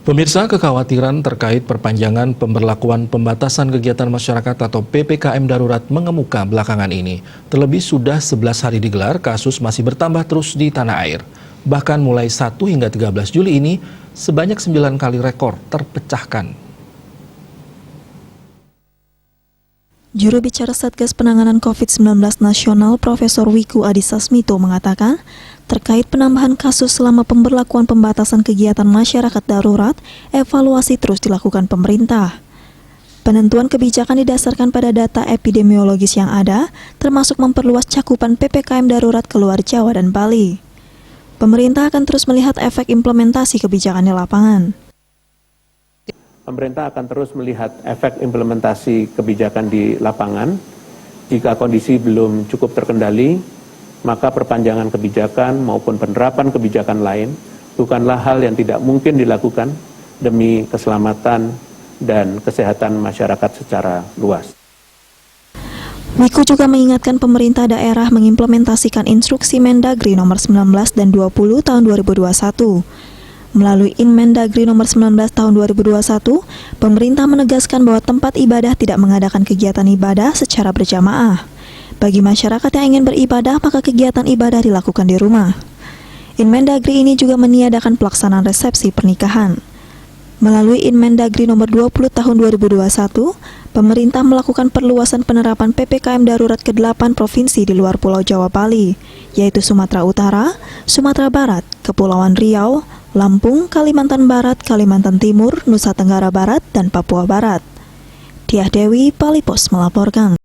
Pemirsa, kekhawatiran terkait perpanjangan pemberlakuan pembatasan kegiatan masyarakat atau PPKM darurat mengemuka belakangan ini. Terlebih sudah 11 hari digelar, kasus masih bertambah terus di tanah air. Bahkan mulai 1 hingga 13 Juli ini, sebanyak 9 kali rekor terpecahkan. Juru bicara Satgas Penanganan COVID-19 Nasional Profesor Wiku Adhisa Smito mengatakan, terkait penambahan kasus selama pemberlakuan pembatasan kegiatan masyarakat darurat, evaluasi terus dilakukan pemerintah. Penentuan kebijakan didasarkan pada data epidemiologis yang ada, termasuk memperluas cakupan PPKM darurat keluar Jawa dan Bali. Pemerintah akan terus melihat efek implementasi kebijakan di lapangan. Pemerintah akan terus melihat efek implementasi kebijakan di lapangan. Jika kondisi belum cukup terkendali, maka perpanjangan kebijakan maupun penerapan kebijakan lain bukanlah hal yang tidak mungkin dilakukan demi keselamatan dan kesehatan masyarakat secara luas. Wiku juga mengingatkan pemerintah daerah mengimplementasikan instruksi Mendagri nomor 19 dan 20 tahun 2021. Melalui Inmendagri nomor 19 tahun 2021, pemerintah menegaskan bahwa tempat ibadah tidak mengadakan kegiatan ibadah secara berjamaah. Bagi masyarakat yang ingin beribadah, maka kegiatan ibadah dilakukan di rumah. Inmendagri ini juga meniadakan pelaksanaan resepsi pernikahan. Melalui Inmendagri nomor 20 tahun 2021, pemerintah melakukan perluasan penerapan PPKM darurat ke 8 provinsi di luar Pulau Jawa Bali, yaitu Sumatera Utara, Sumatera Barat, Kepulauan Riau, Lampung, Kalimantan Barat, Kalimantan Timur, Nusa Tenggara Barat, dan Papua Barat. Diah Dewi, Bali Pos melaporkan.